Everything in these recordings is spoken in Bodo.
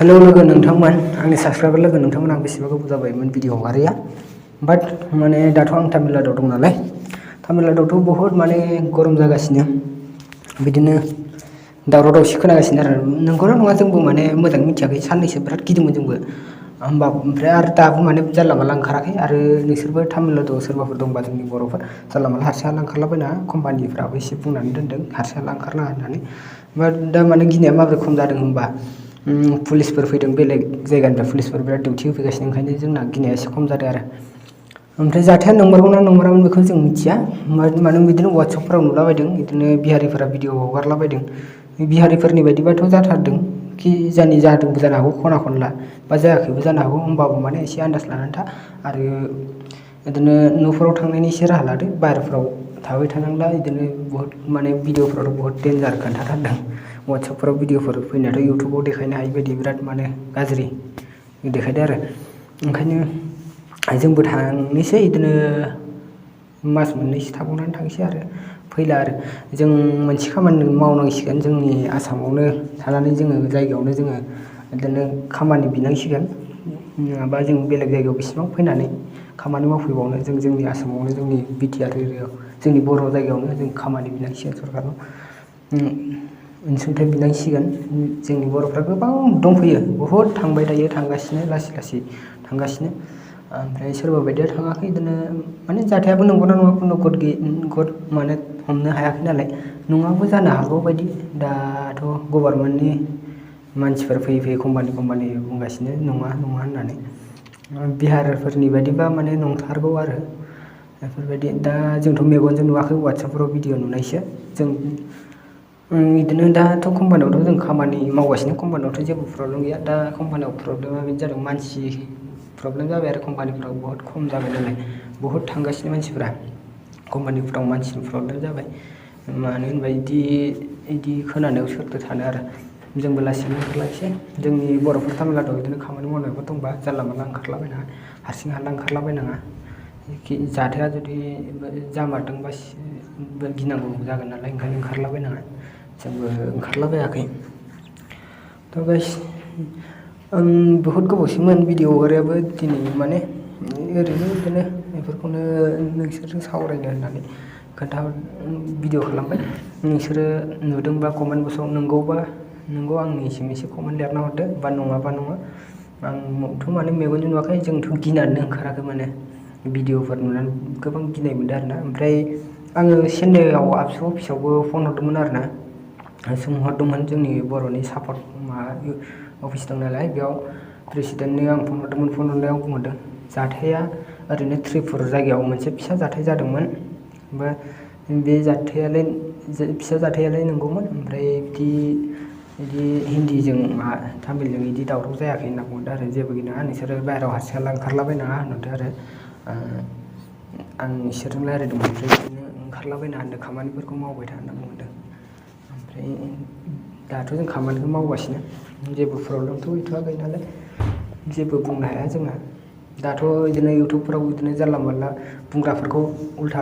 हेलो लोगो नोंथांमोन आंनि साबस्क्राइबार लोगो नोंथांमोन आं बेसेबा गोबाव जाबायमोन भिडिअ हगारिया बाट माने दाथ' आं तामिलनाडुआव दं नालाय तामिलनाडुआवथ' बहुत माने गरम जागासिनो बिदिनो दावराव दावसि खोनागासिनो आरो नंगौना नङा जोंबो माने मोजाङै मिथियाखै साननैसो बिराद गिदोंमोन जोंबो होमबा ओमफ्राय आरो दाबो माने जानला मानला ओंखाराखै आरो नोंसोरबो तामिलनाडुआव सोरबाफोर दंबा जोंनि बर'फोर जानला मानला हारसिं हाला ओंखारलाबायना कम्पानिफ्राबो एसे बुंनानै दोनदों हारसिं हाला ओंखारनाङा होननानै बाट दा माने गिनाया माबोरै खम जादों होनबा पुलिसफोर फैदों बेलेग जायगानिफ्राय पुलिसफोर बिराद डिउटि होफैगासिनो ओंखायनो जोंना गिनाया एसे खम जादों आरो ओमफ्राय जाथाया नंमारगौना नंमारामोन बेखौ जों मिथिया मानो बिदिनो वाट्सएपफोराव नुलाबायदों बिदिनो बिहारिफोरा भिडिअ हगारलाबायदों बिहारिफोरनि बायदिबाथ' जाथारदों कि जादोंबो जानो हागौ खना खनला बा जायाखैबो जानो हागौ होमबाबो माने एसे आन्दाज लानानै था आरो बिदिनो न'फोराव थांनायनि एसे राहा लादो बाहेरफ्राव थाबाय थानांला बिदिनो बहुत माने भिडिअफोरावथ' बहुत डेन्जार खोन्थाथारदों वाट्सएपफोराव भिडिअफोर फैनायाथ' इउटुबाव देखायनो हायि बायदि बिराद माने गाज्रि देखायदो आरो ओंखायनो जोंबो थांनोसै बिदिनो मास मोननैसो थाबावनानै थांसै आरो फैला आरो जों मोनसे खामानि मावनांसिगोन जोंनि आसामावनो थानानै जोङो जायगायावनो जोङो बिदिनो खामानि बिनांसिगोन नङाबा जों बेलेग जायगायाव बेसेबां फैनानै खामानि मावफैबावनो जों जोंनि आसामावनो जोंनि बिटिआर एरियायाव जोंनि बर' जायगायावनो जों खामानि बिनांसिगोन सरकारनाव अनसुंथाइ बिनांसिगोन जोंनि बर'फ्रा गोबां दंफैयो बहुद थांबाय थायो थांगासिनो लासै लासै थांगासिनो ओमफ्राय सोरबा बायदिया थाङाखै बिदिनो माने जाथायाबो नंगौना नङा खुनु गद माने हमनो हायाखै नालाय नङाबो जानो हागौ बायदि दाथ' गभार्नमेन्टनि मानसिफोर फैयै फैयै कम्पानि बुंगासिनो नङा होननानै बिहारफोरनि बायदिबा माने नंथारगौ आरो बेफोरबायदि दा जोंथ' मेगनजों नुवाखै वाट्सएपफोराव भिडिअ नुनायसो जों बिदिनो दाथ' कम्पानियावथ' जों खामानि मावगासिनो कम्पानियावथ' जेबो प्रब्लेम गैया दा कम्पानियाव प्रब्लेमा बेनो जादों मानसि प्रब्लेम जाबाय आरो कम्पानिफ्राव बहुत खम जाबाय नालाय बहुत थांगासिनो मानसिफ्रा कम्पानिफ्राव मानसिनि प्रब्लेम जाबाय मानो होनबा बिदि खोनानायाव सोरथो थानो आरो जोंबो लासैनो ओंखारलांसै जोंनि बर'फोर तामिलनाडुआव बिदिनो खामानि मावनायबो दंबा जानला मानला ओंखारलाबायनाङा हारसिं हाला ओंखारलाबायनाङा जाथाया जुदि जामारदोंबा गिनांगौ जागोन नालाय ओंखायनो ओंखारलाबायनाङा जोंबो ओंखारलाबायाखै थ' गाइस आं बहुद गोबावसैमोन भिडिअ हगारियाबो दिनै माने ओरैनो बिदिनो बेफोरखौनो नोंसोरजों सावरायनो होननानै भिडिअ खालामबाय नोंसोरो नुदोंबा कमेन्ट बक्सआव नंगौ आंनिसिम एसे कमेन्ट लिरना हरदो बा नङाबा नङा आंथ' माने मेगनजों नुवाखै जोंथ' गिनानैनो ओंखाराखै माने भिडिअफोर नुनानै गोबां गिनाय मोनदों आरोना ओमफ्राय आङो चेन्नाइआव आबसु अफिसावबो फन हरदोंमोन आरोना सोंहरदोंमोन जोंनि बर'नि सापर्ट अफिस दं नालाय बेयाव प्रेसिडेन्टनो आं फन हरदोंमोन फन हरनायाव बुंहरदों जाथाया ओरैनो त्रिपुर जायगायाव मोनसे फिसा जाथाय जादोंमोन बा बे फिसा जाथायालाय नंगौमोन ओमफ्राय बिदि हिन्दीजों तामिलजों बिदि दावराव जायाखै होनना बुंहरदों आरो जेबो गिनाङा नोंसोरो बाहेरायाव हारसिं हाला ओंखारलाबायनाङा होनहरदों आरो आं इसोरजों रायज्लायदोंमोन ओमफ्राय बिदिनो ओंखारलाबायना होनदों खामानिफोरखौ मावबाय था होनना बुंहरदों ओमफ्राय दाथ' जों खामानिखौ मावगासिनो जेबो प्रब्लेमथ' गैथ'वाखै नालाय जेबो बुंनो हाया जोंहा दाथ' बिदिनो इउटुबफोराव बिदिनो जानला मानला बुंग्राफोरखौ उल्था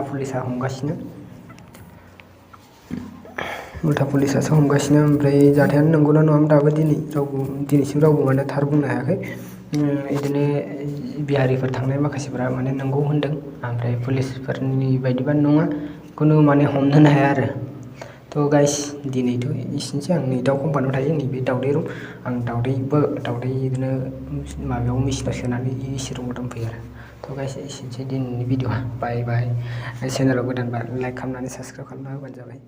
पुलिसासो हमगासिनो ओमफ्राय जाथायानो नंगौना नङामोन दाबो दिनैसिम रावबो माने थार बुंनो हायाखै बिदिनो बिहारिफोर थांनाय माखासेफोरा माने नंगौ होनदों ओमफ्राय पुलिसफोरनि बायदिबा नङा खुनु माने हमनोनो हाया आरो थ' गाइस दिनैथ' एसेनोसै आं नै दाउ कम्पानियाव थायो नैबे दाउदै रुम आं दाउदै बिदिनो माबायाव मेचिनाव सोनानै एसि रुमाव दोनफैयो आरो थ' गाइस एसेनोसै दिनैनि भिडिअआ बाय चेनेलाव गोदानबा लाइक खालामनानै साबस्क्राइब खालामना होबानो जाबाय।